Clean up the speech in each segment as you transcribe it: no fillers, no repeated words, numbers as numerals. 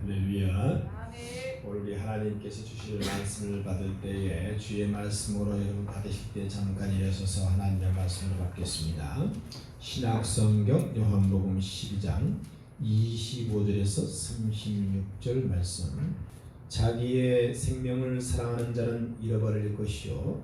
할렐루야. 오늘 우리 하나님께서 주실 말씀을 받을 때에 주의 말씀으로 여러분 받으실 때 잠깐 일어서서 하나님의 말씀을 받겠습니다. 신약성경 요한복음 12장 25절에서 36절 말씀. 자기의 생명을 사랑하는 자는 잃어버릴 것이요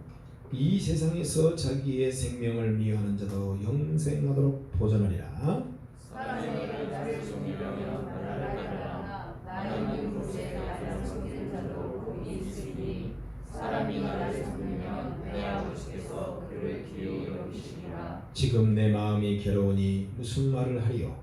이 세상에서 자기의 생명을 미워하는 자도 영생하도록 보존하리라. 사람이 나를 섬기려면 나를 따르라. 나는 이곳에 나를 섬기는 자도 있으리니 사람이 나를 섬기면 내 아버지께서 그를 귀히 여기시리라. 지금 내 마음이 괴로우니 무슨 말을 하리요?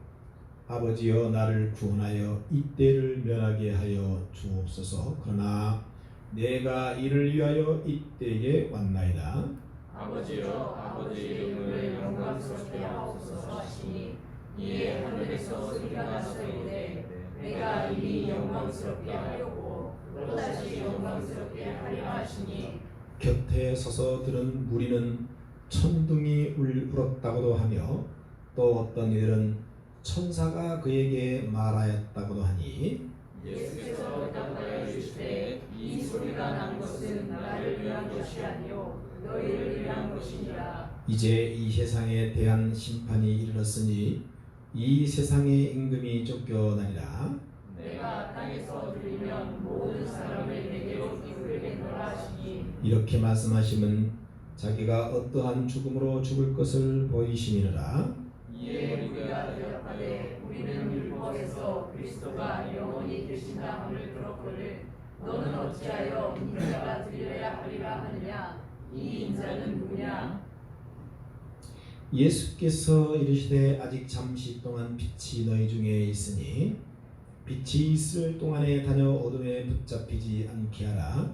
아버지여 나를 구원하여 이 때를 면하게 하여 주옵소서. 그러나 내가 이를 위하여 이 때에 왔나이다. 아버지여 아버지 이름을 영광스럽게 하옵소서 하시니 이에 하늘에서 소리가 나서이르되 내가 이미 영광스럽게 하려고 또다시 영광스럽게 하리라 하시니 곁에 서서 들은 무리는 천둥이 울었다고도 하며 또 어떤 이들은 천사가 그에게 말하였다고도 하니 예수께서 대답하여 이르시되 이 소리가 난 것은 나를 위한 것이 아니요 너희를 위한 것이니라. 이제 이 세상에 대한 심판이 이르렀으니 이 세상의 임금이 쫓겨나리라. 내가 땅에서 들리면 모든 사람을 내게로 기울이겠노라 하시니 이렇게 말씀하시면 자기가 어떠한 죽음으로 죽을 것을 보이시니라. 이에 우리가 대답하되 우리는 율법에서 그리스도가 영원히 계신다 함을 들었거늘 너는 어찌하여 인자가 들려야 하리라 하느냐. 이 인자는 누구냐. 예수께서 이르시되 아직 잠시 동안 빛이 너희 중에 있으니 빛이 있을 동안에 다녀 어둠에 붙잡히지 않게 하라.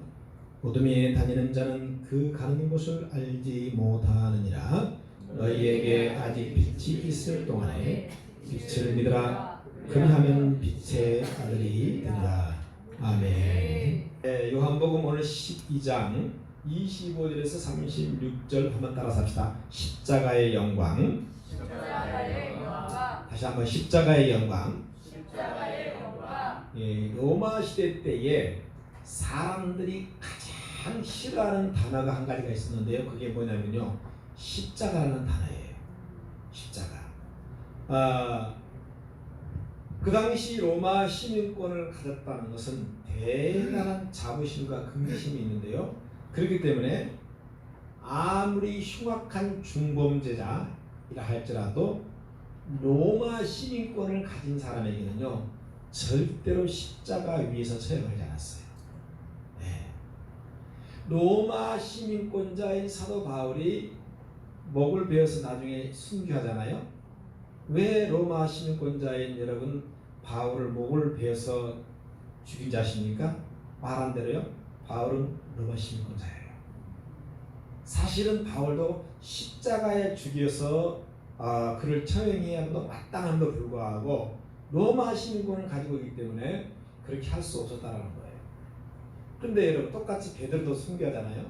어둠에 다니는 자는 그 가는 곳을 알지 못하느니라. 너희에게 아직 빛이 있을 동안에 빛을 믿으라. 그리하면 빛의 아들이 되리라. 아멘. 요한복음 오늘 12장 25절에서 36절 한번 따라서 합시다. 십자가의 영광. 십자가의 영광. 다시 한번 십자가의 영광. 십자가의 영광. 로마 시대 때에 사람들이 가장 싫어하는 단어가 한 가지가 있었는데요. 그게 뭐냐면요, 십자가라는 단어예요. 십자가. 그 당시 로마 시민권을 가졌다는 것은 대단한 자부심과 긍심이 있는데요. 그렇기 때문에 아무리 흉악한 중범죄자이라 할지라도 로마 시민권을 가진 사람에게는요 절대로 십자가 위에서 처형하지 않았어요. 로마 시민권자인 사도 바울이 목을 베어서 나중에 순교하잖아요. 왜 로마 시민권자인 여러분 바울을 목을 베어서 죽인 자십니까? 말한 대로요, 바울은 로마 시민권자예요. 사실은 바울도 십자가에 죽여서 그를 처형해야 하는 마땅함에도 불구하고 로마 시민권을 가지고 있기 때문에 그렇게 할 수 없었다는 거예요. 그런데 여러분 똑같이 베드로도 순교하잖아요.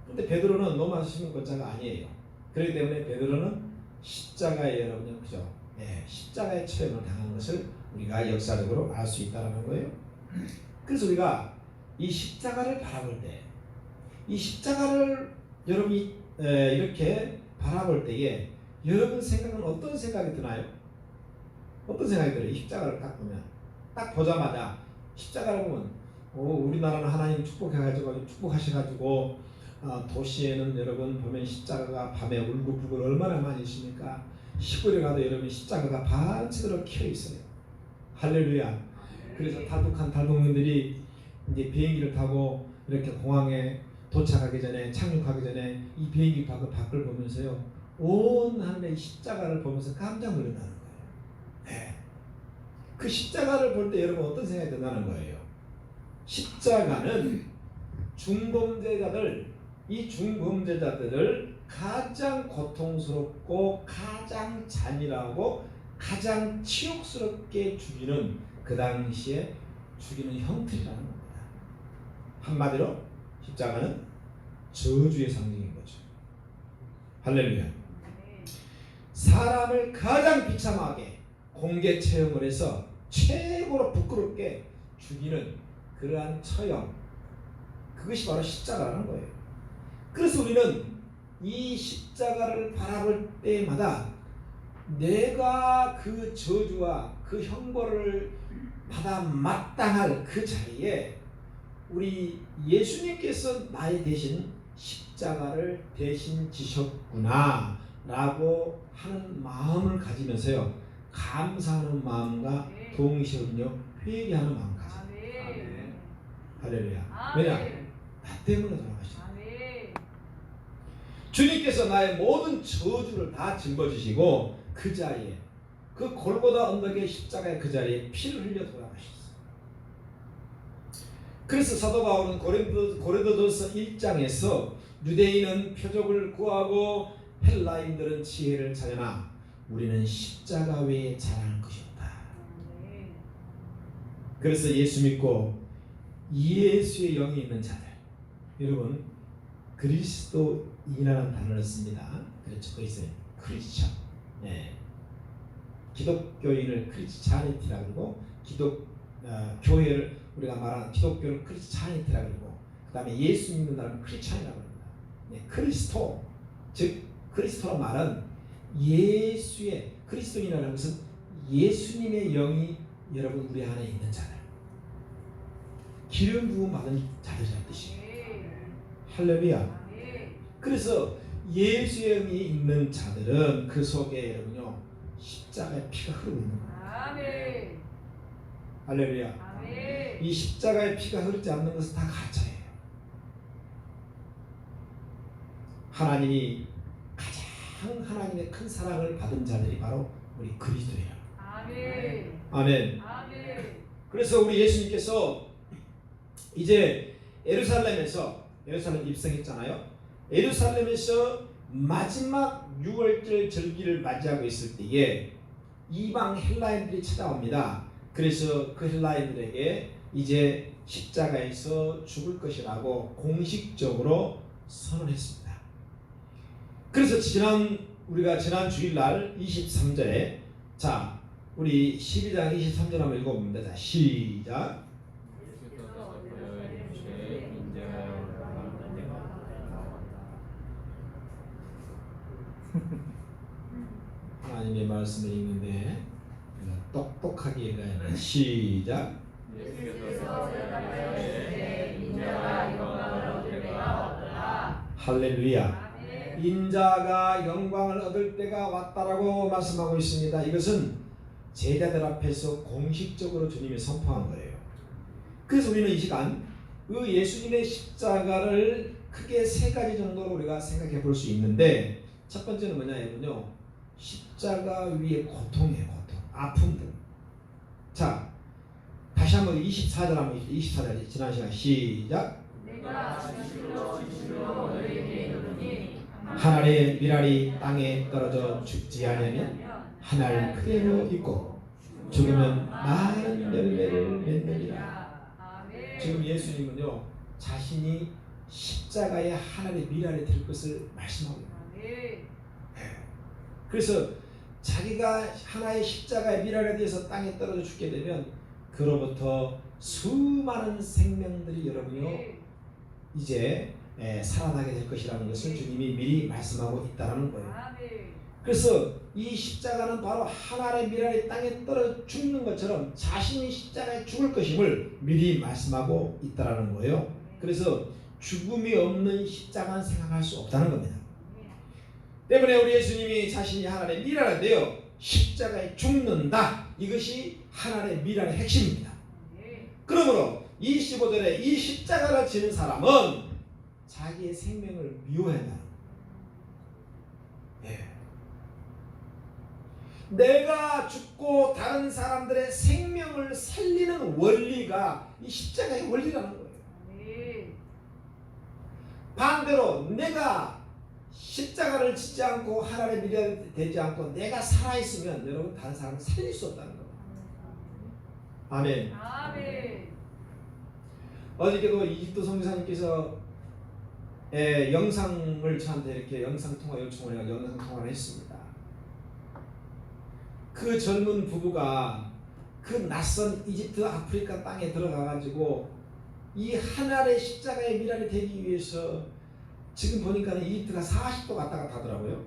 그런데 베드로는 로마 시민권자가 아니에요. 그렇기 때문에 베드로는 십자가에 여러분요, 그죠? 십자가의 처형을 당한 것을 우리가 역사적으로 알 수 있다는 거예요. 그래서 우리가 이 십자가를 바라볼 때, 이 십자가를 여러분이 이렇게 바라볼 때에 여러분 생각은 어떤 생각이 드나요? 어떤 생각이 들어요? 이 십자가를 딱 보면, 딱 보자마자 십자가를 보면 우리나라는 하나님 축복하셔가지고 도시에는 여러분 보면 십자가가 밤에 울고불고 얼마나 많이 있습니까? 시골에 가도 여러분 십자가가 반치도록 켜 있어요. 할렐루야. 그래서 탈북한 탈북민들이 이제 비행기를 타고 이렇게 공항에 도착하기 전에, 착륙하기 전에 이 비행기 밖을 보면서요 온 하늘의 십자가를 보면서 깜짝 놀란다는 거예요. 그 십자가를 볼 때 여러분 어떤 생각이 든다는 거예요? 십자가는 이 중범죄자들을 가장 고통스럽고 가장 잔인하고 가장 치욕스럽게 죽이는, 그 당시에 죽이는 형틀이라는 겁니다. 한마디로 십자가는 저주의 상징인 거죠. 할렐루야. 사람을 가장 비참하게 공개 체험을 해서 최고로 부끄럽게 죽이는 그러한 처형, 그것이 바로 십자가라는 거예요. 그래서 우리는 이 십자가를 바라볼 때마다 내가 그 저주와 그 형벌을 받아 마땅할 그 자리에 우리 예수님께서 나의 대신 십자가를 대신 지셨구나 라고 하는 마음을 가지면서요, 감사하는 마음과 동시에 회개하는 마음을 가져요. 할렐루야. 왜냐? 나 때문에 돌아가셨어요. 주님께서 나의 모든 저주를 다 짊어지시고 그 자리에, 그 골고다 언덕의 십자가의 그 자리에 피를 흘려 돌아가셨어요. 그래서 사도 바울은 고린도전서 1장에서 유대인은 표적을 구하고 헬라인들은 지혜를 찾으나 우리는 십자가 외에 잘하는 것이 없다. 그래서 예수 믿고 예수의 영이 있는 자들, 여러분 그리스도인이라는 단어를 씁니다. 그렇죠. 거기서 크리스천, 기독교인을 크리스찬이티라고 그러고 교회를 우리가 말하는 기독교를 크리스찬이티라고 그러고, 그 다음에 예수 믿는 사람은 크리스찬이라고 합니다. 크리스토, 즉 크리스토란 말은 예수의, 그리스도인이라는 것은 예수님의 영이 여러분 우리 안에 있는 자들, 기름 부음 받은 자들이라는 뜻이에요. 할렐루야. 그래서 예수의 영이 있는 자들은 그 속에 여러분요 십자가의 피가 흐르고 있는 거예요. 할렐루야. 이 십자가의 피가 흐르지 않는 것은 다 가짜예요. 하나님이 가장 하나님의 큰 사랑을 받은 자들이 바로 우리 그리스도예요. 아멘. 그래서 우리 예수님께서 이제 예루살렘 입성했잖아요. 예루살렘에서 마지막 6월절 절기를 맞이하고 있을 때에 이방 헬라인들이 찾아옵니다. 그래서 그 헬라인들에게 이제 십자가에서 죽을 것이라고 공식적으로 선언했습니다. 그래서 우리가 지난 주일날 23절에, 자 우리 12장 23절 한번 읽어봅니다. 자 시작. 하나님의 말씀을 읽는데 똑똑하게 읽어야 돼. 시작. 할렐루야. 인자가 영광을 얻을 때가 왔다라고 말씀하고 있습니다. 이것은 제자들 앞에서 공식적으로 주님이 선포한 거예요. 그래서 우리는 이 시간 그 예수님의 십자가를 크게 세 가지 정도로 우리가 생각해 볼 수 있는데, 첫 번째는 뭐냐면요, 십자가 위의 고통이에요. 고통, 아픔들. 자 다시 한번 24절 한번 24절 지난 시간 시작. 하늘의 미랄이 땅에 떨어져 죽지 않으면 하늘 그대로 있고 죽으면 많은 열매를 맺느니라. 지금 예수님은요 자신이 십자가의 하늘의 미랄이 될 것을 말씀하고 있습니다. 그래서 자기가 하나의 십자가의 미랄에 대해서 땅에 떨어져 죽게 되면 그로부터 수많은 생명들이 여러분이요 이제 살아나게 될 것이라는 것을 주님이 미리 말씀하고 있다는 거예요. 그래서 이 십자가는 바로 하나의 미랄이 땅에 떨어져 죽는 것처럼 자신이 십자가에 죽을 것임을 미리 말씀하고 있다는 거예요. 그래서 죽음이 없는 십자가는 생각할 수 없다는 겁니다. 때문에 우리 예수님이 자신이 하나의 미랄인데요, 십자가에 죽는다. 이것이 하나의 미랄의 핵심입니다. 그러므로 25절에 이 십자가를 지는 사람은 자기의 생명을 미워한다. 내가 죽고 다른 사람들의 생명을 살리는 원리가 이 십자가의 원리라는 거예요. 반대로 내가 십자가를 짓지 않고 하나님의 미랄이 되지 않고 내가 살아있으면 여러분 다른 사람을 살릴 수 없다는 거예요. 아멘. 어저께도 이집트 선교사님께서 영상을 저한테 이렇게 영상통화 요청을 해서 영상통화를 했습니다. 그 젊은 부부가 그 낯선 이집트 아프리카 땅에 들어가가지고 이 하늘의 십자가의 미랄이 되기 위해서 지금 보니까 이집트가 40도 갔다 갔다 하더라고요.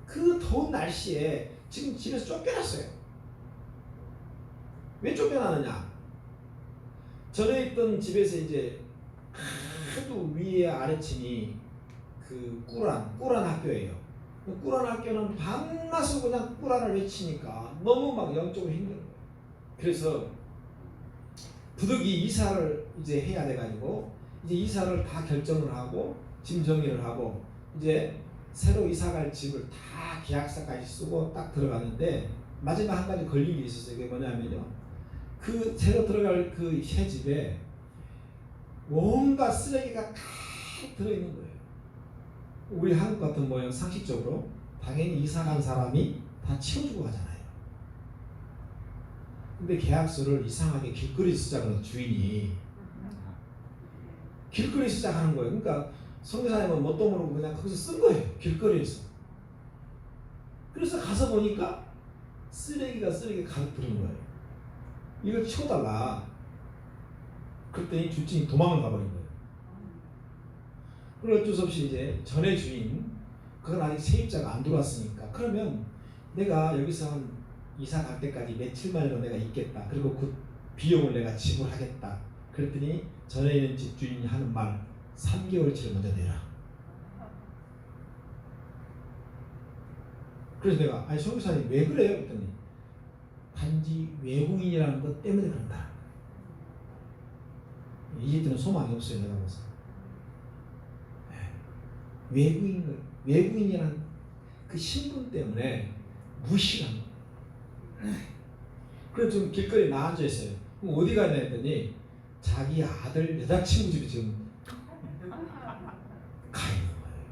그 더운 날씨에 지금 집에서 쫓겨났어요. 왜 쫓겨나느냐? 전에 있던 집에서 이제 하도 위에 아래층이 그 꾸란 학교예요. 꾸란 학교는 밤낮으로 그냥 꾸란을 외치니까 너무 막 영적으로 힘든 거예요. 그래서 부득이 이사를 이제 해야 돼가지고 이제 이사를 다 결정을 하고 짐 정리를 하고 이제 새로 이사갈 집을 다 계약서까지 쓰고 딱 들어갔는데 마지막 한 가지 걸린 게 있었어요. 그게 뭐냐면요, 그 새로 들어갈 그 새 집에 온갖 쓰레기가 가득 들어있는 거예요. 우리 한국 같은 모양 상식적으로 당연히 이사 간 사람이 다 치워주고 가잖아요. 근데 계약서를 이상하게 길거리 쓰자고 주인이 길거리 쓰자하는 거예요. 그러니까 선교사님은 뭣도 모르고 그냥 거기서 쓴 거예요. 길거리에서. 그래서 가서 보니까 쓰레기가 가득 들은 거예요. 이걸 치워달라. 그랬더니 주인이 도망을 가버린 거예요. 그걸 어쩔 수 없이 이제 전에 주인, 그건 아직 세입자가 안 들어왔으니까 그러면 내가 여기서 한 이사 갈 때까지 며칠만이라도 내가 있겠다. 그리고 그 비용을 내가 지불하겠다. 그랬더니 전에 있는 집주인이 하는 말, 3개월치를 먼저 내라. 그래서 내가 아니 선교사님 왜 그래요? 그랬더니 단지 외국인이라는 것 때문에 그런다. 이집트는 소망이 없어요. 내가 봐서 외국인이라는 그 신분 때문에 무시한 거예요. 그래서 좀 길거리에 나앉아 있어요. 그럼 어디 가냐 했더니 자기 아들 여자친구 집에 지금 가 있는 거예요.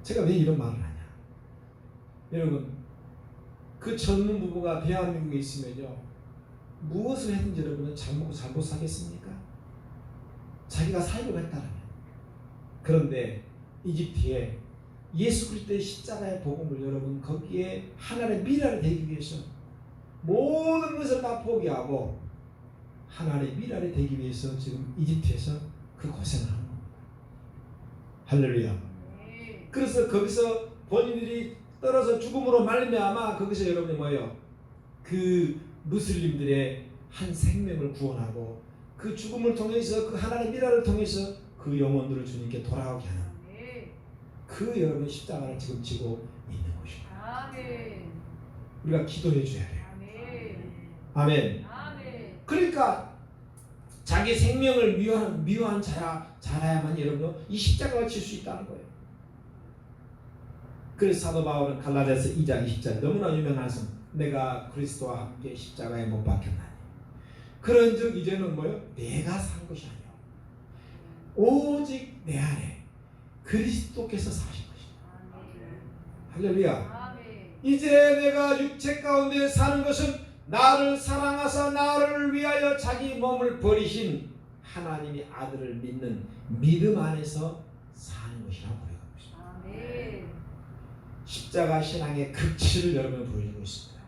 제가 왜 이런 말을 하냐? 여러분, 그 젊은 부부가 대한민국에 있으면요, 무엇을 했든지 여러분은 잘 먹고 잘 못 사겠습니까? 자기가 살려고 했다라면. 그런데 이집트에 예수 그리스도의 십자가의 복음을 여러분 거기에 하나님의 미랄이 되기 위해서 모든 것을 다 포기하고 하나님의 미랄이 되기 위해서 지금 이집트에서 그 고생을 하는 겁니다. 할렐루야. 그래서 거기서 본인들이 떨어져 죽음으로 말미암아 거기서 여러분이 뭐예요? 그 무슬림들의 한 생명을 구원하고 그 죽음을 통해서 그 하나님의 미랄을 통해서 그 영혼들을 주님께 돌아오게 하는 그 여러분 십자가를 지금 지고 있는 것입니다. 아멘. 우리가 기도해 줘야 돼요. 아멘. 아멘. 그러니까 자기 생명을 미워한 자라야만 여러분 이 십자가를 칠 수 있다는 거예요. 그래서 사도 바울은 갈라디아서 2장 20절 너무나 유명한 말씀, 내가 그리스도와 함께 십자가에 못 박혔나니 그런즉 이제는 뭐요? 내가 산 것이 아니요 오직 내 안에 그리스도께서 사신 것입니다. 할렐루야. 이제 내가 육체 가운데 사는 것은 나를 사랑하사 나를 위하여 자기 몸을 버리신 하나님의 아들을 믿는 믿음 안에서 사는 것이라고 고백하고 있습니다. 십자가 신앙의 극치를 여러분 보여주고 있습니다.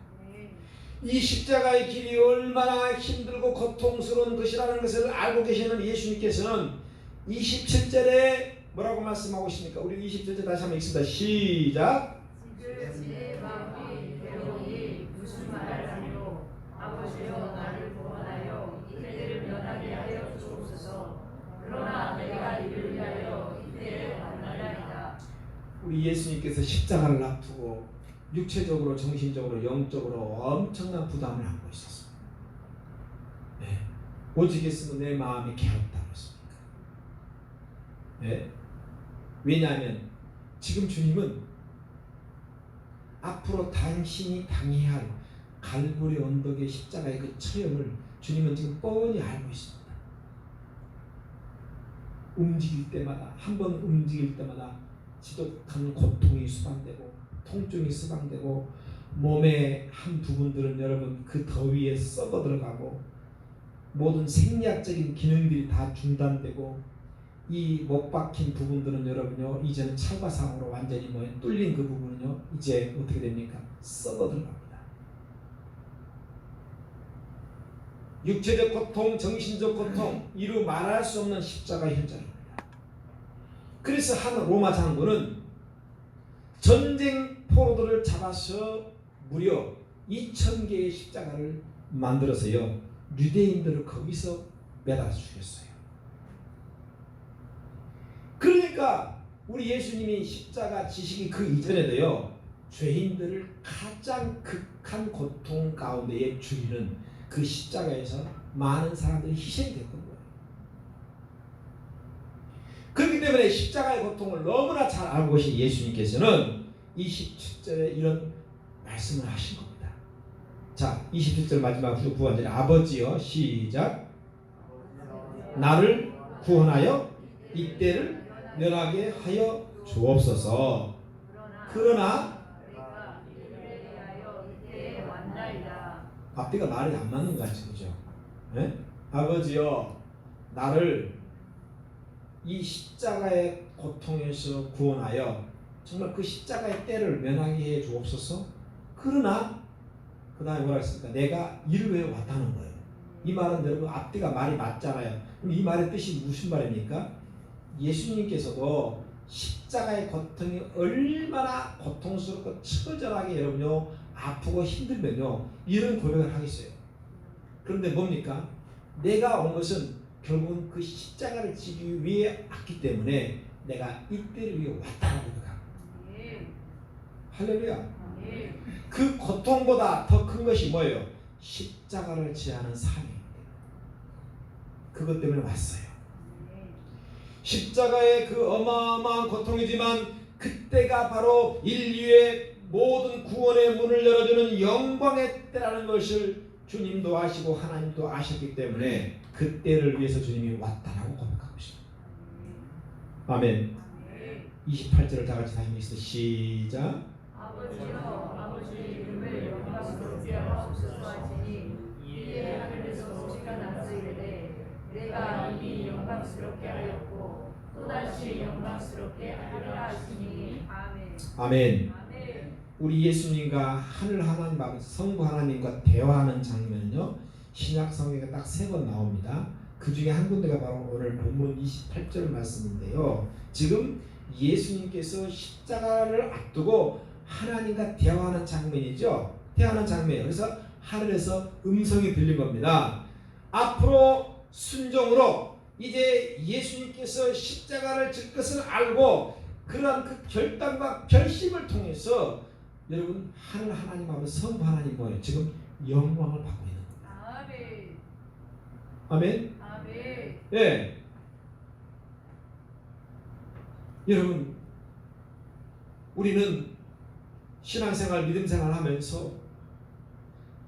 이 십자가의 길이 얼마나 힘들고 고통스러운 것이라는 것을 알고 계시는 예수님께서는 27절에 뭐라고 말씀하고 있습니까? 우리 27절 다시 한번 읽습니다. 시작. 내 마음이 괴로우니 무슨 말을 하리요? 아버지여 나를 구원하여 이때를 면하게 하여 주옵소서. 그러나 내가 이를 위하여 이때를 만나리이다. 우리 예수님께서 십자가를 앞두고 육체적으로, 정신적으로, 영적으로 엄청난 부담을 안고 있었습니다. 네. 오직 있으면 내 마음이 괴롭다고 했습니까? 네. 왜냐하면 지금 주님은 앞으로 당신이 당해야 할 갈보리 언덕의 십자가의 그 처형을 주님은 지금 뻔히 알고 있습니다. 움직일 때마다, 한 번 움직일 때마다 지독한 고통이 수반되고 통증이 수반되고 몸의 한 부분들은 여러분 그 더위에 썩어 들어가고 모든 생리학적인 기능들이 다 중단되고 이 못 박힌 부분들은 여러분요 이제는 찰과상으로 완전히 뚫린 그 부분은요 이제 어떻게 됩니까? 썩어 들어갑니다. 육체적 고통, 정신적 고통, 이루 말할 수 없는 십자가의 현장입니다. 그래서 한 로마 장군은 전쟁 포로들을 잡아서 무려 2,000개의 십자가를 만들어서요 유대인들을 거기서 매달아 죽였어요. 그러니까 우리 예수님이 십자가 지시기 그 이전에도요 죄인들을 가장 극한 고통 가운데에 죽이는 그 십자가에서 많은 사람들이 희생됐던 거예요. 그렇기 때문에 십자가의 고통을 너무나 잘 알고 계신 예수님께서는 27절에 이런 말씀을 하신 겁니다. 자, 27절 마지막 구원절에 아버지여 시작. 나를 구원하여 이때를 면하게 하여 주옵소서. 그러나 앞뒤가 말이 안 맞는 것 같죠, 그죠? 네? 아버지여 나를 이 십자가의 고통에서 구원하여 정말 그 십자가의 때를 면하게 해 주옵소서. 그러나 그 다음에 뭐라 했습니까? 내가 이를 위해 왔다는 거예요. 이 말은 여러분 앞뒤가 말이 맞잖아요. 그럼 이 말의 뜻이 무슨 말입니까? 예수님께서도 십자가의 고통이 얼마나 고통스럽고 처절하게 여러분요 아프고 힘들면요 이런 고백을 하겠어요. 그런데 뭡니까? 내가 온 것은 결국은 그 십자가를 지기 위해 왔기 때문에 내가 이때를 위해 왔다고 고백합니다. 할렐루야. 그 고통보다 더 큰 것이 뭐예요? 십자가를 지하는 삶입니다. 그것 때문에 왔어요. 십자가의 그 어마어마한 고통이지만 그때가 바로 인류의 모든 구원의 문을 열어주는 영광의 때라는 것을 주님도 아시고 하나님도 아셨기 때문에 그때를 위해서 주님이 왔다라고 고백하고 있습니다. 아멘. 28절을 다 같이 다시 시작. 아버지여 아버지 이름을 영광스럽게 하옵소서 하시니 이에 하늘에서 소리가 나서 이르되 내가 이미 영광스럽게 하였고 또다시 영광스럽게 하리라 하시니 아멘. 아멘. 우리 예수님과 하늘 하나님 아버지 성부 하나님과 대화하는 장면은요 신약 성경에 딱 3번 나옵니다. 그 중에 한 군데가 바로 오늘 본문 28절 말씀인데요. 지금 예수님께서 십자가를 앞두고 하나님과 대화하는 장면이죠. 대화하는 장면이에요. 그래서 하늘에서 음성이 들린 겁니다. 앞으로 순종으로 이제 예수님께서 십자가를 질 것을 알고 그러한 그 결단과 결심을 통해서 여러분 하늘 하나님 앞에 성부 하나님 뭐예요? 지금 영광을 받고 있는 겁니다. 아멘. 아멘. 예. 여러분 우리는 신앙생활 믿음생활 하면서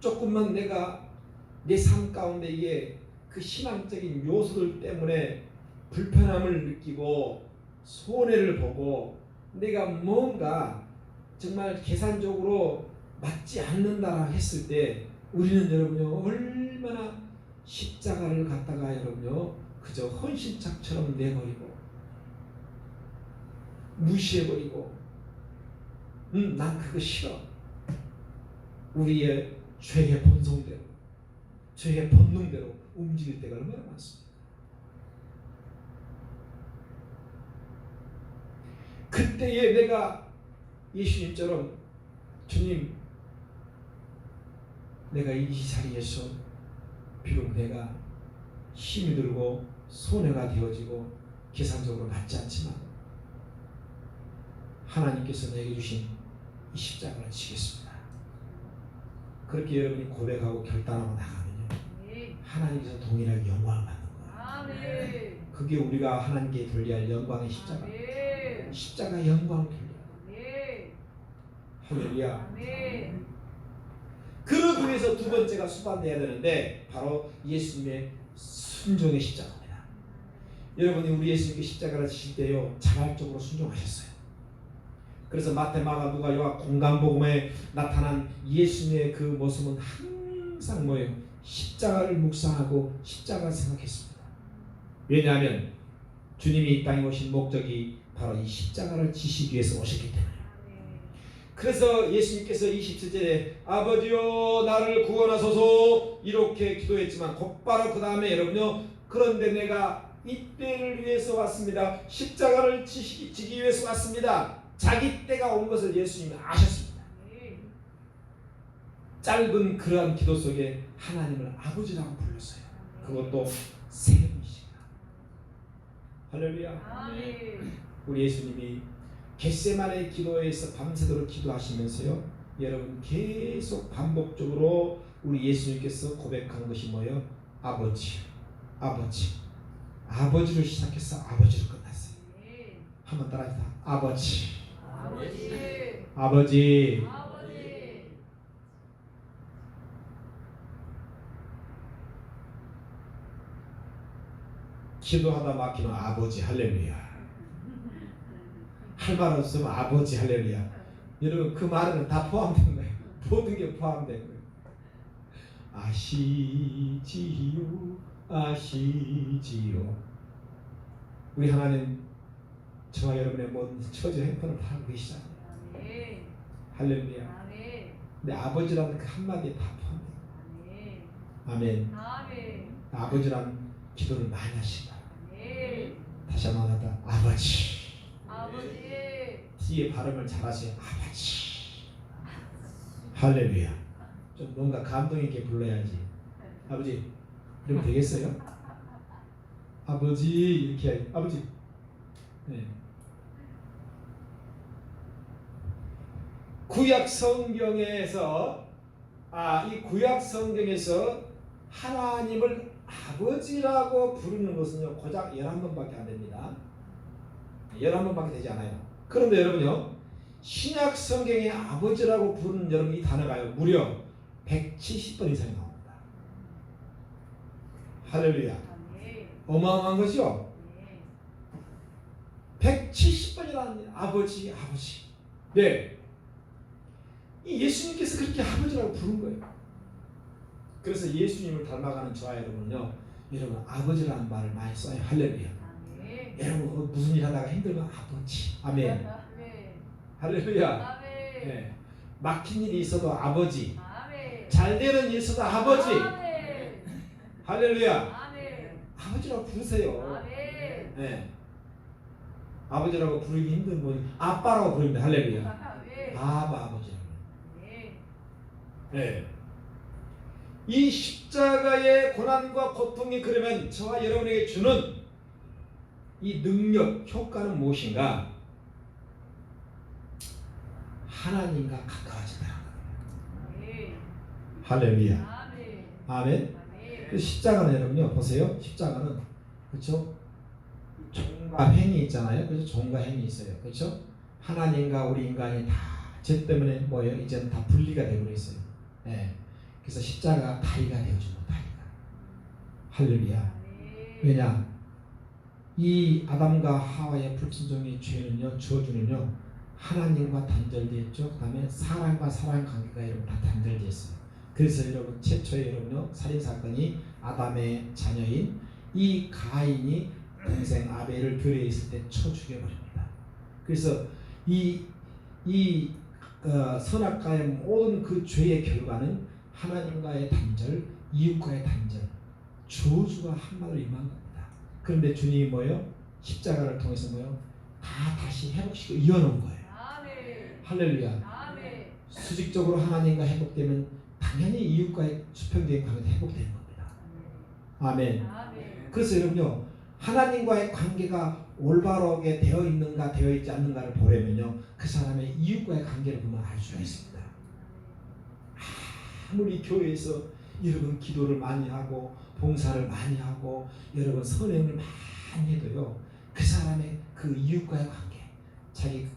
조금만 내가 내 삶 가운데에 그 신앙적인 요소들 때문에 불편함을 느끼고 손해를 보고 내가 뭔가 정말 계산적으로 맞지 않는다 했을 때 우리는 여러분요 얼마나 십자가를 갖다가 여러분요 그저 헌신짝처럼 내버리고 무시해버리고 난 그거 싫어. 우리의 죄의 본성대로 죄의 본능대로 움직일 때가 얼마나 많습니까? 그때에 내가 예수님처럼 주님 내가 이 자리에서 비록 내가 힘이 들고 손해가 되어지고 계산적으로 맞지 않지만 하나님께서 내게 주신 이 십자가를 지겠습니다. 그렇게 여러분이 고백하고 결단하고 나가면요 하나님께서 동일하게 영광을 받는 거예요. 그게 우리가 하나님께 돌려야 할 영광의 십자가. 십자가 영광을 돌려야 할렐루야. 그러기 위해서 두 번째가 수반돼야 되는데 바로 예수님의 순종의 십자가입니다. 여러분이 우리 예수님께 십자가를 지실 때요 자발적으로 순종하셨어요. 그래서 마태, 마가, 누가, 요한 공간복음에 나타난 예수님의 그 모습은 항상 뭐예요? 십자가를 묵상하고 십자가를 생각했습니다. 왜냐하면 주님이 이 땅에 오신 목적이 바로 이 십자가를 지시기 위해서 오셨기 때문에. 그래서 예수님께서 27절에 아버지여 나를 구원하소서 이렇게 기도했지만 곧바로 그 다음에 여러분요, 그런데 내가 이때를 위해서 왔습니다. 십자가를 지기 위해서 왔습니다. 자기 때가 온 것을 예수님이 아셨습니다. 짧은 그러한 기도 속에 하나님을 아버지라고 불렀어요. 그것도 세 번씩이나. 할렐루야. 우리 예수님이 겟세마네 기도에서 밤새도록 기도하시면서요, 여러분 계속 반복적으로 우리 예수님께서 고백하는 것이 뭐예요? 아버지, 아버지, 아버지로 시작해서 아버지로 끝났어요. 한번 따라합시다. 아버지, 아버지, 아버지. 아버지. 기도하다 막히면 아버지. 할렐루야. 할 말 없으면 아버지. 할렐루야. 여러분 그 말은 다 포함된 거예요. 모든 게 포함된 거예요. 아시지요, 아시지요. 우리 하나님 저와 여러분의 모든 처지 행편을 다 알고 계시잖아요. 할렐루야. 근데 아버지라는 그 한마디에 다 포함돼요. 아멘. 아버지란 기도를 많이 하시다. 다시 한번 하다. 아버지. 뒤에 발음을 잘하세요. 아버지. 할렐루야. 좀 뭔가 감동 있게 불러야지. 아버지. 이러면 되겠어요? 아버지 이렇게 해야지. 아버지. 네. 구약 성경에서 이 구약 성경에서 하나님을 아버지라고 부르는 것은요, 고작 11번밖에 안 됩니다. 11번밖에 되지 않아요. 그런데 여러분요, 신약 성경에 아버지라고 부르는 여러분 이 단어가요, 무려 170번 이상이 나옵니다. 할렐루야. 어마어마한 것이요. 170번이라는 아버지, 아버지. 네. 이 예수님께서 그렇게 아버지라고 부른 거예요. 그래서 예수님을 닮아가는 저와 여러분은요, 여러분 아버지라는 말을 많이 써요. 할렐루야. 여러분 무슨 일 하다가 힘들면 아버지. 아멘. 할렐루야. 네. 막힌 일이 있어도 아버지. 잘 되는 일 있어도 아버지. 할렐루야. 아버지라고 부르세요. 네. 아버지라고 부르기 힘든 분이 아빠라고 부릅니다. 할렐루야. 아버지라고. 네. 이 십자가의 고난과 고통이 그러면 저와 여러분에게 주는 이 능력, 효과는 무엇인가? 하나님과 가까워진다는 거예요. 할렐루야. 아멘. 그 십자가는 여러분요, 보세요. 십자가는, 그렇죠? 종과 행이 있잖아요. 그래서 종과 행이 있어요. 그렇죠? 하나님과 우리 인간이 다 죄 때문에 뭐예요? 이제는 다 분리가 되고 있어요. 네. 그래서 십자가 다리가 되어주는 다리가. 할렐루야. 왜냐? 이 아담과 하와의 불순종의 죄는요, 저주는요, 하나님과 단절되어 있죠. 그 다음에 사람과 사람 관계가 여러분 다 단절되어 있어요. 그래서 여러분 최초의 여러분요, 살인 사건이 아담의 자녀인 이 가인이 동생 아벨을 교회에 있을 때 쳐 죽여버립니다. 그래서 선악과의 모든 그 죄의 결과는 하나님과의 단절, 이웃과의 단절, 저주가 한마디로 임한 겁니다. 그런데 주님이 뭐예요? 십자가를 통해서 뭐예요? 다 다시 회복시키고 이어놓은 거예요. 할렐루야. 수직적으로 하나님과 회복되면 당연히 이웃과의 수평적인 관계도 회복되는 겁니다. 아멘. 그래서 여러분요, 하나님과의 관계가 올바르게 되어 있는가 되어 있지 않는가를 보려면요, 그 사람의 이웃과의 관계를 보면 알 수가 있습니다. 아무리 교회에서 여러분 기도를 많이 하고 봉사를 많이 하고 여러분 선행을 많이 해도요, 그 사람의 그 이웃과의 관계, 자기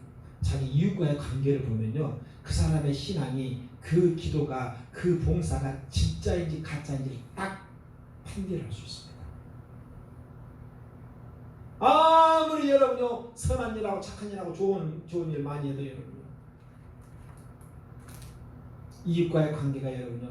이웃과의 관계를 보면요, 그 사람의 신앙이, 그 기도가, 그 봉사가 진짜인지 가짜인지 딱 판별할 수 있습니다. 아무리 여러분요 선한 일하고 착한 일하고 좋은 일 많이 해도 여러분요, 이웃과의 관계가 여러분요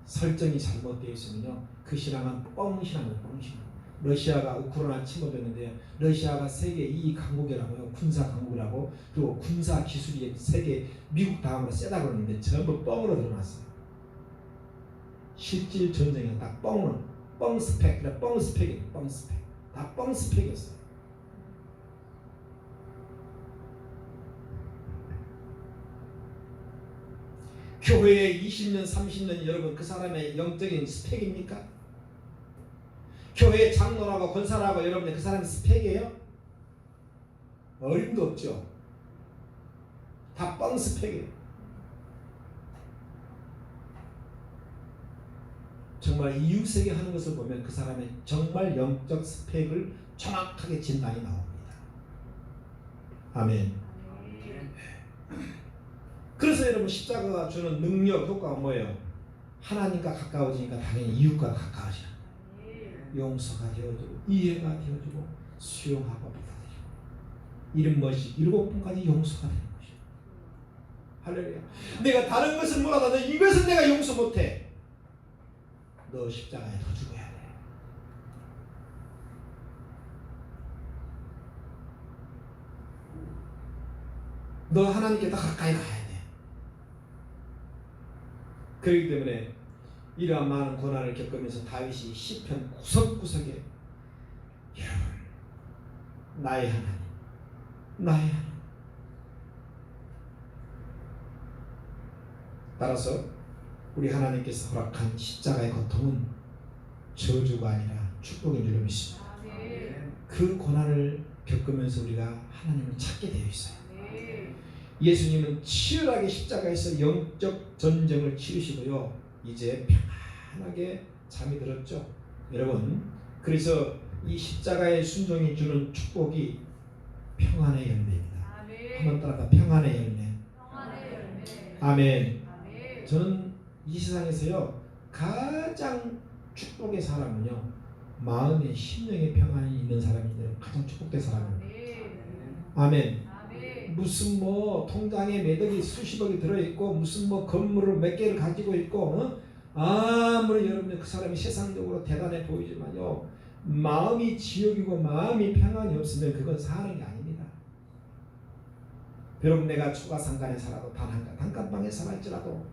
설정이 잘못되어 있으면요, 그 신앙은 뻥신앙이에요. 뻥신앙. 러시아가 우크라이나 침범했는데 러시아가 세계 2위 강국이라고요. 군사 강국이라고. 그리고 군사 기술이 세계 미국 다음으로 세다고 그러는데 전부 뻥으로 드러났어요. 실질 전쟁이야. 다 뻥 스펙. 그래, 뻥 스펙이에요. 뻥 스펙. 다 뻥 스펙이었어요. 교회에 20년, 30년 여러분 그 사람의 영적인 스펙입니까? 교회 장로라고 권사라고 여러분들 그 사람의 스펙이에요? 어림도 없죠. 다 뻥 스펙이에요. 정말 이웃에게 하는 것을 보면 그 사람의 정말 영적 스펙을 정확하게 진단이 나옵니다. 아멘. 그래서 여러분 십자가가 주는 능력, 효과가 뭐예요? 하나님과 가까워지니까 당연히 이웃과 가까워지는 거예요. 용서가 되어주고 이해가 되어주고 수용하고 받아들이고 77번까지 용서가 되는 것이에요. 할렐루야. 내가 다른 것을 몰라도 이것은 내가 용서 못해. 너 십자가에 더 죽어야 돼. 너 하나님께 더 가까이 가야 돼. 그렇기 때문에 이러한 많은 고난을 겪으면서 다윗이 시편 구석구석에 여러분 나의 하나님 나의 하나님 따라서 우리 하나님께서 허락한 십자가의 고통은 저주가 아니라 축복인 줄 믿습니다. 그 고난을 겪으면서 우리가 하나님을 찾게 되어 있어요. 예수님은 치열하게 십자가에서 영적 전쟁을 치르시고요. 이제 편안하게 잠이 들었죠. 여러분, 그래서 이 십자가의 순종이 주는 축복이 평안의 열매입니다. 한번 따라가 평안의 열매. 아멘. 저는 이 세상에서요 가장 축복의 사람은요 마음의 심령의 평안이 있는 사람인데 가장 축복된 사람입니다. 아멘. 무슨 뭐 통장에 매덕이 수십억이 들어있고 무슨 뭐 건물을 몇 개를 가지고 있고 아무리 여러분들 그 사람이 세상적으로 대단해 보이지만요 마음이 지옥이고 마음이 평안이 없으면 그건 사는 게 아닙니다. 여러분 내가 초가상간에 살아도 단칸방에 살아있더라도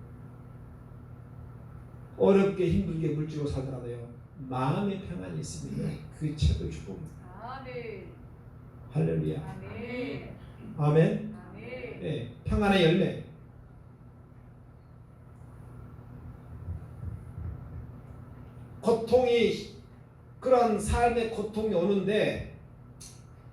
어렵게 힘들게 물질로 살더라도요 마음의 평안이 있으면 그게 최고의 축복입니다. 할렐루야. 아멘. 네, 평안의 열매. 고통이 그런 삶의 고통이 오는데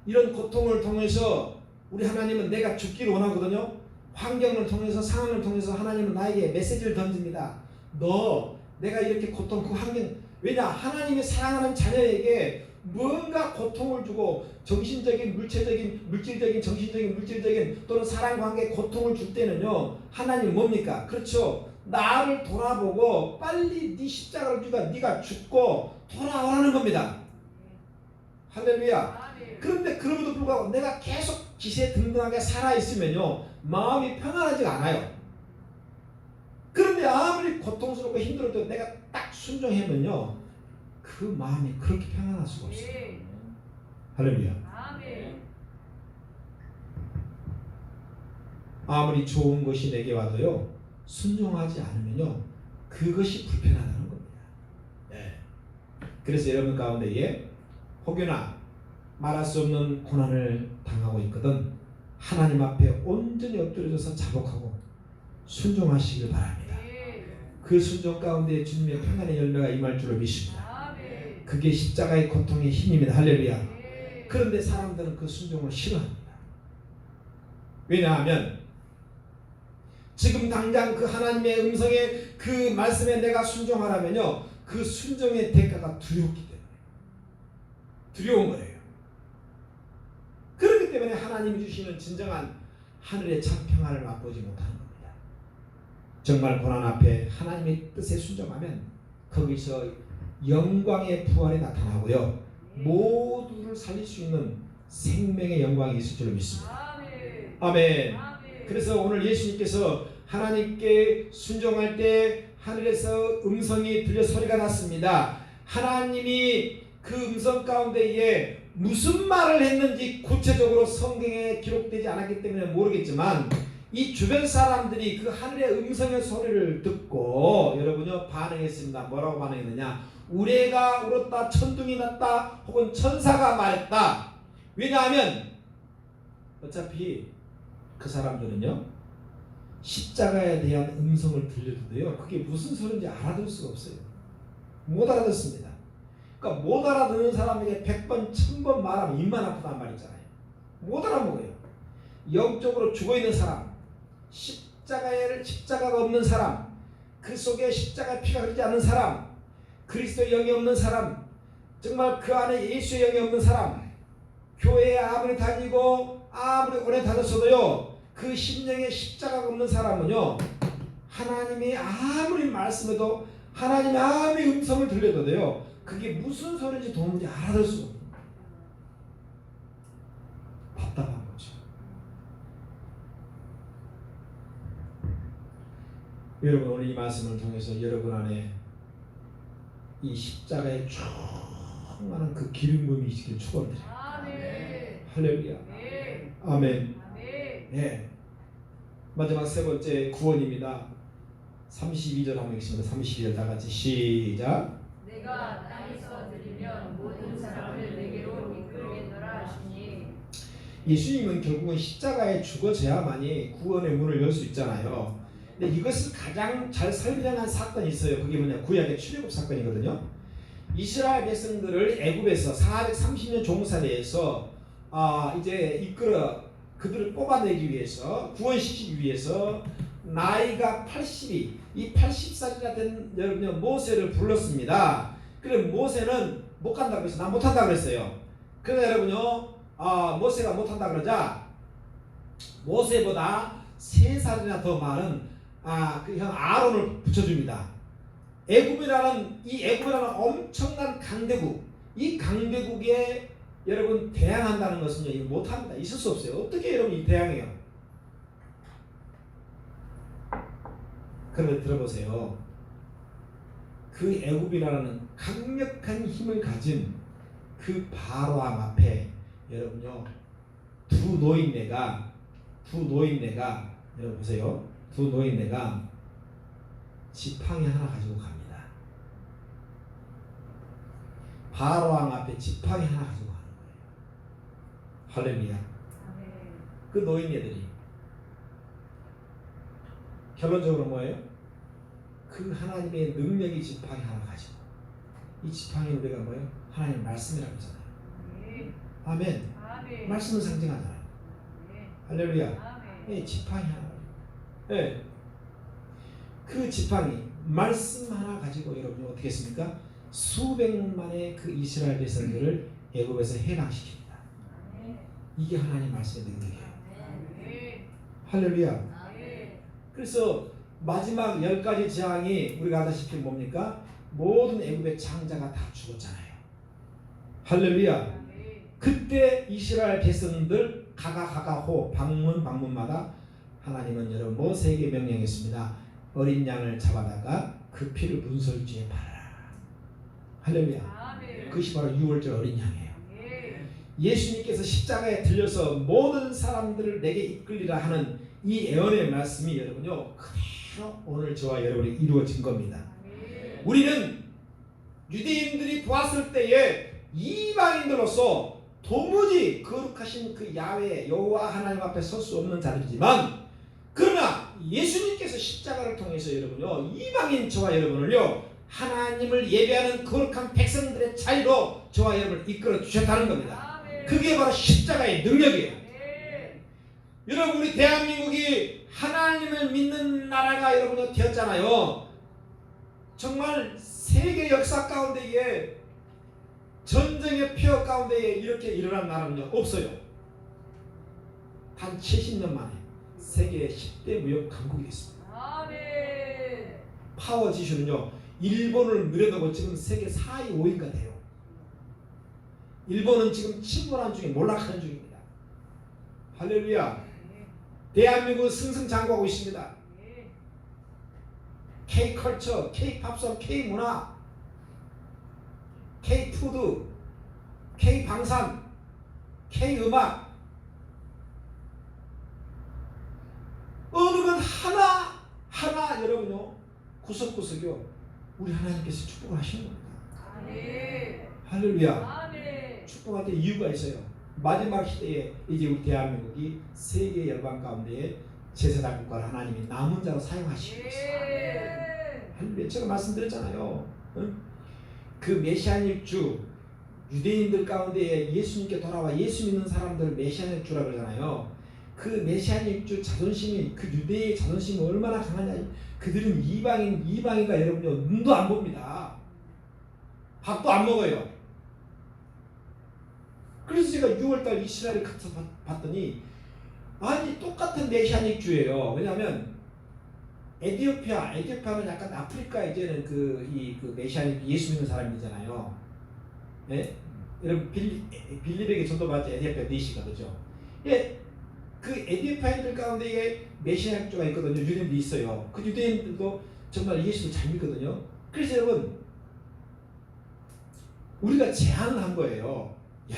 이런 고통을 통해서 우리 하나님은 내가 죽기를 원하거든요. 환경을 통해서 상황을 통해서 하나님은 나에게 메시지를 던집니다. 너 내가 이렇게 고통 그 환경 왜냐 하나님이 사랑하는 자녀에게 뭔가 고통을 주고 정신적인 물질적인 정신적인 물질적인 또는 사랑관계에 고통을 줄 때는요 하나님 뭡니까? 그렇죠. 나를 돌아보고 빨리 네 십자가를 주가 네가 죽고 돌아오라는 겁니다. 할렐루야. 그런데 그럼에도 불구하고 내가 계속 기세등등하게 살아있으면요 마음이 평안하지 않아요. 그런데 아무리 고통스럽고 힘들어도 내가 딱 순종하면요 그 마음이 그렇게 평안할 수가 없어요. 할렐루야. 아무리 좋은 것이 내게 와도요 순종하지 않으면요 그것이 불편하다는 겁니다. 네. 그래서 여러분 가운데에 혹여나 말할 수 없는 고난을 당하고 있거든 하나님 앞에 온전히 엎드려져서 자복하고 순종하시길 바랍니다. 그 순종 가운데 주님의 평안의 열매가 임할 줄로 믿습니다. 그게 십자가의 고통의 힘입니다. 할렐루야. 그런데 사람들은 그 순종을 싫어합니다. 왜냐하면 지금 당장 그 하나님의 음성에 그 말씀에 내가 순종하라면요 그 순종의 대가가 두렵기 때문에 두려운 거예요. 그렇기 때문에 하나님이 주시는 진정한 하늘의 참 평안을 맛보지 못하는 겁니다. 정말 고난 앞에 하나님의 뜻에 순종하면 거기서 영광의 부활이 나타나고요 모두를 살릴 수 있는 생명의 영광이 있을 줄 믿습니다. 아멘. 그래서 오늘 예수님께서 하나님께 순종할 때 하늘에서 음성이 들려 소리가 났습니다. 하나님이 그 음성 가운데에 무슨 말을 했는지 구체적으로 성경에 기록되지 않았기 때문에 모르겠지만 이 주변 사람들이 그 하늘의 음성의 소리를 듣고 여러분요 반응했습니다. 뭐라고 반응했느냐? 우레가 울었다, 천둥이 났다, 혹은 천사가 말했다. 왜냐하면 어차피 그 사람들은요 십자가에 대한 음성을 들려도요 그게 무슨 소리인지 알아들 수가 없어요. 못 알아듣습니다. 그러니까 못 알아듣는 사람에게 100번 1000번 말하면 입만 아프단 말이잖아요. 못 알아먹어요. 영적으로 죽어있는 사람, 십자가가 없는 사람, 그 속에 십자가의 피가 흐르지 않는 사람, 그리스도의 영이 없는 사람, 정말 그 안에 예수의 영이 없는 사람, 교회에 아무리 다니고 아무리 오래 다녔어도요 그 심령에 십자가가 없는 사람은요 하나님이 아무리 말씀해도 하나님이 아무리 음성을 들려도요 그게 무슨 소리인지 도무지 알아들 수가 없어요. 답답한 거죠. 여러분 오늘 이 말씀을 통해서 여러분 안에 이 십자가에 충만한 그 기름 부음이 있기를 축원드려요. 할렐루야. 아멘. 예. 마지막 세 번째 구원입니다. 32절 한번 읽습니다. 32절 다 같이 시작. 내가 땅에서 들리면 모든 사람을 내게로 이끌겠노라 하시니. 예수님은 결국은 십자가에 죽어져야만이 구원의 문을 열 수 있잖아요. 근데 이것을 가장 잘 설명한 사건이 있어요. 그게 뭐냐? 구약의 출애굽 사건이거든요. 이스라엘 백성들을 애굽에서 430년 종살이에서 이제 이끌어 그들을 뽑아내기 위해서 구원시키기 위해서 나이가 80이 이 80살이나 된 여러분 모세를 불렀습니다. 그래 모세는 못 간다고 해서 난 못한다고 그랬어요. 그런데 여러분요 모세가 못한다 그러자 모세보다 3살이나 더 많은 그 형 아론을 붙여줍니다. 애굽이라는 엄청난 강대국, 이 강대국에 여러분 대항한다는 것은요 이거 못합니다. 있을 수 없어요. 어떻게 여러분이 대항해요? 그런데 들어보세요. 그 애굽이라는 강력한 힘을 가진 그 바로왕 앞에 여러분요 두 노인네가 여러분 보세요. 두 노인네가 지팡이 하나 가지고 갑니다. 바로왕 앞에 지팡이 하나 가지고 가는 거예요. 할렐루야. 그 노인네들이 결론적으로 뭐예요? 그 하나님의 능력이 지팡이 하나 가지고 이 지팡이 우리가 뭐예요? 하나님의 말씀이라고 하잖아요. 아멘. 말씀을 상징하잖아요. 할렐루야. 예, 지팡이 하나. 예. 그 지팡이 말씀 하나 가지고 여러분이 어떻게 했습니까? 수백만의 그 이스라엘 백성들을 애굽에서 해방시킵니다. 이게 하나님 말씀의 능력이에요. 할렐루야. 그래서 마지막 10가지 재앙이 우리가 아다시피 뭡니까? 모든 애굽의 장자가 다 죽었잖아요. 할렐루야. 그때 이스라엘 백성들 가가호 방문마다 하나님은 여러분 모세에게 명령했습니다. 어린 양을 잡아다가 그 피를 문설주에 바르라. 할렐루야. 그것이 바로 6월절 어린 양이에요. 예수님께서 십자가에 들려서 모든 사람들을 내게 이끌리라 하는 이 예언의 말씀이 여러분요 그대로 오늘 저와 여러분이 이루어진 겁니다. 우리는 유대인들이 보았을 때에 이방인들로서 도무지 거룩하신 그 야훼 여호와 하나님 앞에 설 수 없는 자들이지만 그러나 예수님께서 십자가를 통해서 여러분요 이방인 저와 여러분을요 하나님을 예배하는 거룩한 백성들의 자리로 저와 여러분을 이끌어 주셨다는 겁니다. 그게 바로 십자가의 능력이에요. 여러분 우리 대한민국이 하나님을 믿는 나라가 여러분 되었잖아요. 정말 세계 역사 가운데에 전쟁의 폐허 가운데에 이렇게 일어난 나라는요 없어요. 단 70년 만에 세계 10대 무역 강국이 됐습니다. 파워 지수는요 일본을 늘어놓고 지금 세계 4위 5위가 돼요. 일본은 지금 침몰한 중에 몰락하는 중입니다. 할렐루야. 대한민국은 승승장구하고 있습니다. K컬처, K팝송, K문화, K푸드, K방산, K음악 어느 건 하나 여러분요 구석구석요 우리 하나님께서 축복을 하시는 겁니다. 아멘. 할렐루야. 아멘. 축복할 때 이유가 있어요. 마지막 시대에 이제 우리 대한민국이 세계 열방 가운데 제사장 국가를 하나님이 남은 자로 사용하시고 있어요. 할렐루야. 제가 말씀드렸잖아요. 응? 그 메시아닉 주 유대인들 가운데 예수님께 돌아와 예수 믿는 사람들 메시아닉 주라 그러잖아요. 그 메시아닉 주 자존심이 그 유대의 자존심이 얼마나 강하냐. 그들은 이방인과 여러분요 눈도 안 봅니다. 밥도 안 먹어요. 그래서 제가 6월달 이스라엘에 가서 봤더니 아니 똑같은 메시아닉 주예요. 왜냐하면 에티오피아는 약간 아프리카 이제는 그 메시아닉 예수 믿는 사람이잖아요. 네? 여러분 빌립에게 전도받은 에티오피아 내시가 그죠? 예, 그 에티오피아인들 가운데에 메시아닉주가 있거든요. 유대인도 있어요. 그 유대인들도 정말 예수를 잘 믿거든요. 그래서 여러분 우리가 제안을 한 거예요. 야,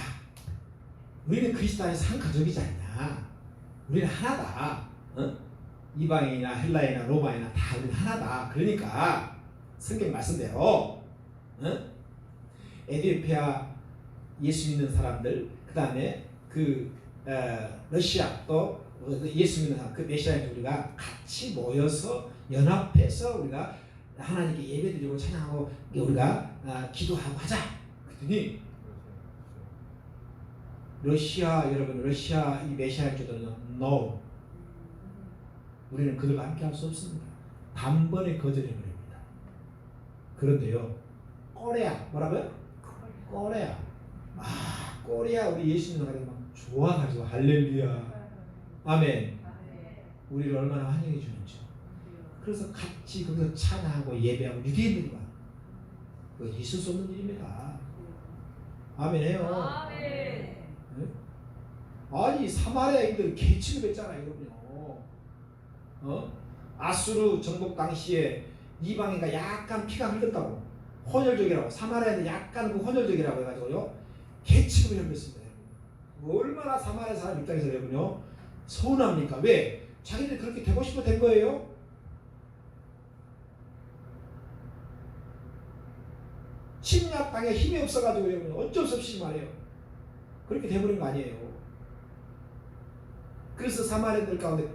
우리는 그리스도 안에서 한 가족이지 않냐? 우리는 하나다. 어? 이방인이나 헬라인이나 로마인이나 다 우리는 하나다. 그러니까 성경 말씀대로 어? 에티오피아 예수 믿는 사람들, 그 다음에 러시아 또 예수 믿는 사람, 그 메시아인 우리가 같이 모여서 연합해서 우리가 하나님께 예배드리고 찬양하고 우리가 기도하고 하자. 그랬더니 러시아 이 메시아인들은요, no, 우리는 그들과 함께할 수 없습니다. 단번에 거절해버립니다. 그런데요, 코리아 뭐라고요? 코리아. 코리아 우리 예수 믿는 사람이 막 좋아가지고 할렐루야, 아멘. 우리를 얼마나 환영해 주는지. 그래서 같이 거기서 찬양하고 예배하고 유대인들과 그거 있을 수 없는 일입니다. 아멘해요. 아멘. 네? 아니 사마리아인들 개 취급했잖아요, 여러분요. 아수르 정복 당시에 이방인과 약간 피가 흘렀다고 혼혈족이라고, 사마리아인들 약간 그 혼혈족이라고 해가지고요 개 취급을 했습니다. 얼마나 사마리아 사람 입장에서 여러분요 서운합니까? 왜? 자기들이 그렇게 되고 싶어 된 거예요? 침략 당에 힘이 없어가지고 여러분 어쩔 수 없이 말이에요. 그렇게 돼버린 거 아니에요. 그래서 사마리아인들 가운데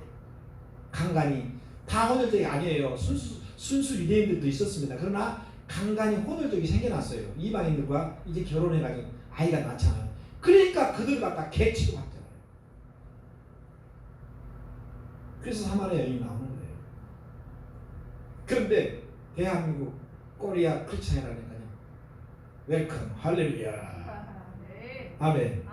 간간히 다 혼혈족이 아니에요. 순수 유대인들도 있었습니다. 그러나 간간히 혼혈족이 생겨났어요. 이방인들과 이제 결혼해가지고 아이가 낳잖아요. 그러니까 그들 갖다 개 취급하잖아요. 그래서 사마리아 여인이 나오는 거예요. 그런데 대한민국 코리아 크리스찬이라니까요. 웰컴 할렐루야. 아멘.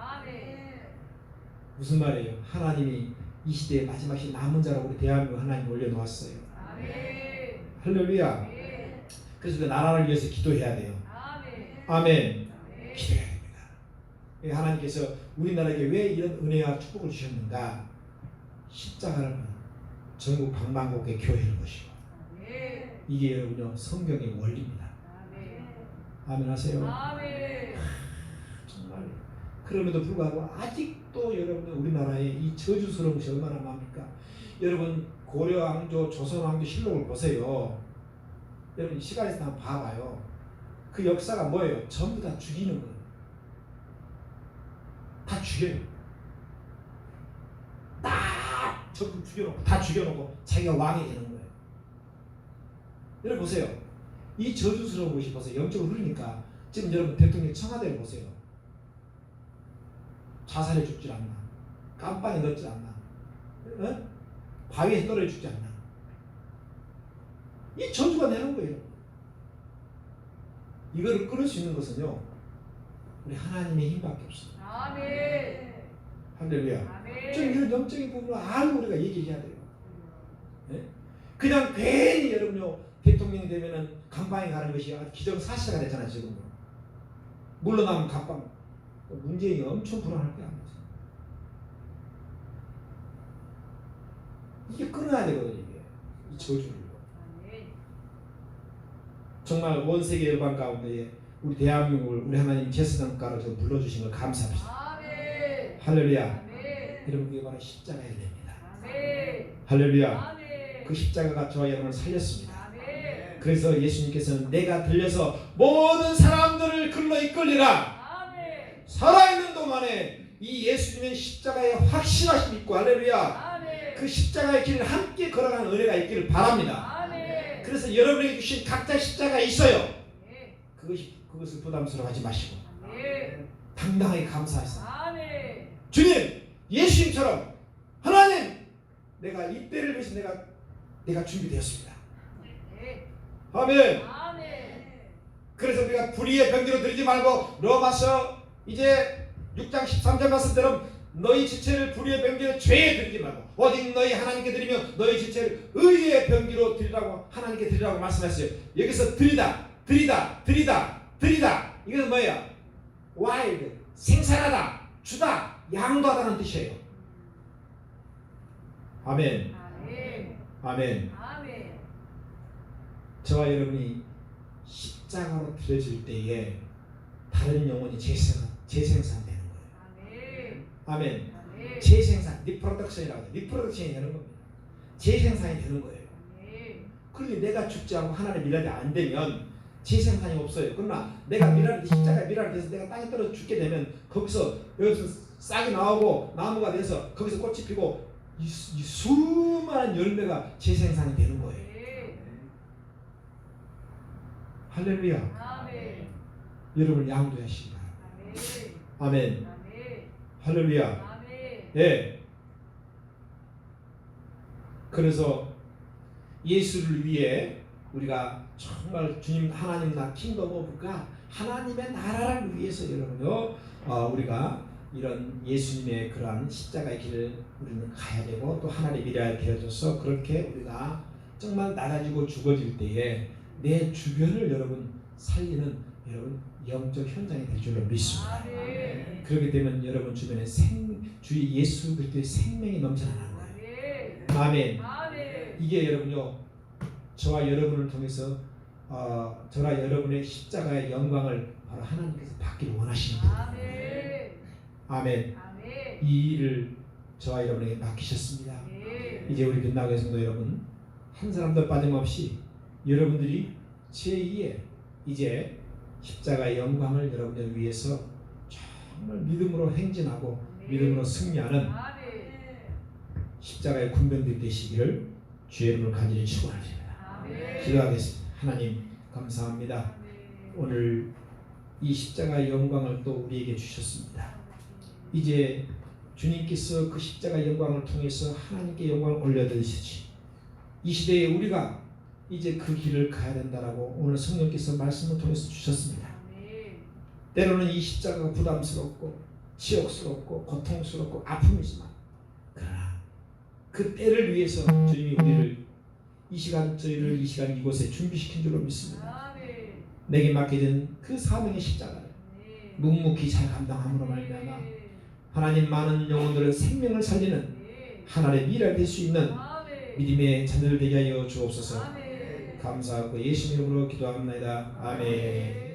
무슨 말이에요? 하나님이 이 시대의 마지막 시 남은 자라고 우리 대한민국 하나님 올려놓았어요. 할렐루야. 그래서 그 나라를 위해서 기도해야 돼요. 아멘. 기도해야 됩니다. 하나님께서 우리나라에게 왜 이런 은혜와 축복을 주셨는가? 십자가를 전국 방방곡곡에 교회를 것이고 이게 여러분요 성경의 원리입니다. 아멘 하세요. 정말 그럼에도 불구하고 아직도 여러분 우리나라에 이 저주스러운 것이 얼마나 많습니까? 여러분 고려왕조 조선왕조 실록을 보세요. 여러분 시간 있으면 한번 봐봐요. 그 역사가 뭐예요? 전부 다 죽이는 거예요. 다 죽여요. 딱 전부 죽여놓고 다 죽여놓고 자기가 왕이 되는 거예요. 여러분 보세요. 이 저주스러운 것이 보세요. 영적으로 흐르니까 지금 여러분 대통령 청와대를 보세요. 자살해 죽지 않나, 깜빵에 넣지 않나, 바위에 떨어져 죽지 않나. 이 저주가 내는 거예요. 이거를 끊을 수 있는 것은요 우리 하나님의 힘밖에 없습니다. 아멘. 할렐루야. 좀 이런 영적인 부분을 알고 우리가 얘기해야 돼요. 네? 그냥 괜히 여러분요 대통령이 되면은 감방에 가는 것이 기정사실화가 되잖아요. 지금 물러나면 감방. 문재인이 엄청 불안할 거야. 이게 끊어야 되거든요. 이게 이 저주를. 정말 온 세계 열방 가운데 우리 대한민국을 우리 하나님 제사장가로 좀 불러주신 걸 감사합니다. 할렐루야. 여러분 그게 바로 십자가의 은혜입니다. 할렐루야. 그 십자가가 저와 여러분을 살렸습니다. 그래서 예수님께서는 내가 들려서 모든 사람들을 글로 이끌리라. 살아있는 동안에 이 예수님의 십자가의 확실하심 있고 할렐루야. 그 십자가의 길을 함께 걸어가는 은혜가 있기를 바랍니다. 그래서 여러분에게 주신 각자 십자가 있어요. 그것을 부담스러워하지 마시고 당당하게 감사해서 주님 예수님처럼 하나님 내가 이때를 위해서 내가 준비되었습니다. 아멘. 그래서 우리가 불의의 병기로 드리지 말고 로마서 이제 6장 13절 말씀대로 너희 지체를 불의의 병기로 죄에 드리지 말고 오직 너희 하나님께 드리며 너희 지체를 의의 병기로 드리라고 하나님께 드리라고 말씀했어요. 여기서 드리다 이것은 뭐예요? 와일드 생산하다 주다 양도하다는 뜻이에요. 아멘. 아멘. 저와 여러분이 십자가로 드려질 때에 다른 영혼이 재생산되는 거예요. 아멘. 재생산, 리프로덕션이라고 해요. 리프로덕션이 되는 겁니다. 재생산이 되는 거예요. 그런데 내가 죽지 않고 하나님 일하지 안 되면 재생산이 없어요. 그러나 내가 십자가에 밀어를 돼서 내가 땅에 떨어져 죽게 되면 여기서 싹이 나오고 나무가 돼서 거기서 꽃이 피고 이 수많은 열매가 재생산이 되는 거예요. 할렐루야. 여러분 양도하시기 바랍니다. 아멘. 할렐루야. 예. 그래서 예수를 위해 우리가 정말 주님 하나님 나 킹덤 오브 갓 하나님의 나라를 위해서 여러분요 우리가 이런 예수님의 그러한 십자가의 길을 우리는 가야 되고 또 하나님의 미래가 되어져서 그렇게 우리가 정말 나가지고 죽어질 때에 내 주변을 여러분 살리는 여러분 영적 현장이 될 줄로 믿습니다. 그렇게 되면 여러분 주변에 주 예수 그리스도의 생명이 넘쳐나는 거예요. 아멘. 이게 여러분요 저와 여러분을 통해서 저와 여러분의 십자가의 영광을 바로 하나님께서 받기를 원하시는 분이에요. 아멘. 이 일을 저와 여러분에게 맡기셨습니다. 이제 우리 빛나게 성도 여러분 한 사람도 빠짐없이 여러분들이 제2의 이제 십자가의 영광을 여러분들 위해서 정말 믿음으로 행진하고 믿음으로 승리하는 십자가의 군병들 되시기를 주의 이름을 간절히 축원합니다. 기도하겠습니다. 하나님 감사합니다. 오늘 이 십자가의 영광을 또 우리에게 주셨습니다. 이제 주님께서 그 십자가의 영광을 통해서 하나님께 영광을 올려드리시지 이 시대에 우리가 이제 그 길을 가야 된다라고 오늘 성령께서 말씀을 통해서 주셨습니다. 때로는 이 십자가가 부담스럽고 치욕스럽고 고통스럽고 아픔이지만 그러나 그 때를 위해서 주님이 우리를 저희를 이 시간 이곳에 준비시킨 줄로 믿습니다. 내게 맡겨진 그 사명의 십자가를 묵묵히 잘 감당함으로 말미암아 하나님 많은 영혼들의 생명을 살리는 하나님의 미래가 될 수 있는 믿음의 자녀들 되게 하여 주옵소서. 감사하고 예수 이름으로 기도합니다. 아멘.